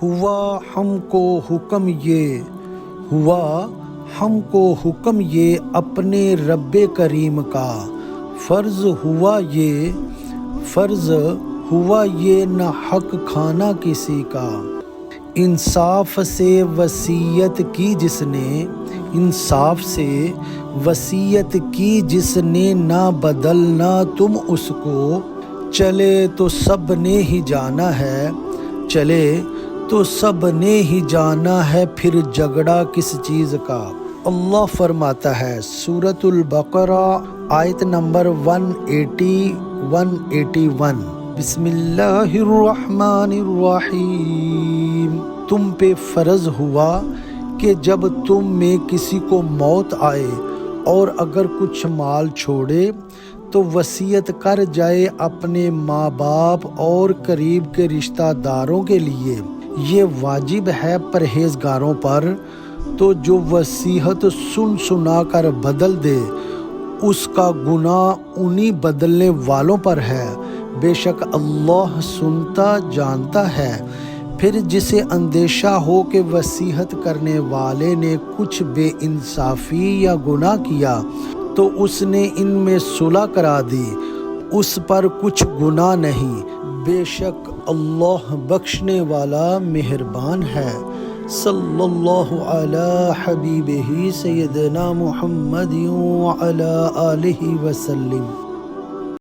ہوا ہم کو حکم یہ اپنے رب کریم کا، فرض ہوا یہ نہ حق کھانا کسی کا۔ انصاف سے وصیت کی جس نے نہ بدلنا تم اس کو، چلے تو سب نے ہی جانا ہے پھر جھگڑا کس چیز کا۔ اللہ فرماتا ہے سورۃ البقرہ آیت نمبر 181 بسم اللہ الرحمن الرحیم۔ تم پہ فرض ہوا کہ جب تم میں کسی کو موت آئے اور اگر کچھ مال چھوڑے تو وصیت کر جائے اپنے ماں باپ اور قریب کے رشتہ داروں کے لیے۔ یہ واجب ہے پرہیزگاروں پر، تو جو وصیت سنا کر بدل دے اس کا گناہ انہی بدلنے والوں پر ہے، بے شک اللہ سنتا جانتا ہے۔ پھر جسے اندیشہ ہو کہ وصیت کرنے والے نے کچھ بے انصافی یا گناہ کیا تو اس نے ان میں صلح کرا دی، اس پر کچھ گناہ نہیں، بے شک اللہ بخشنے والا مہربان ہے۔ صلی اللہ علی حبیبہ سیدنا محمد وعلی آلہ وسلم۔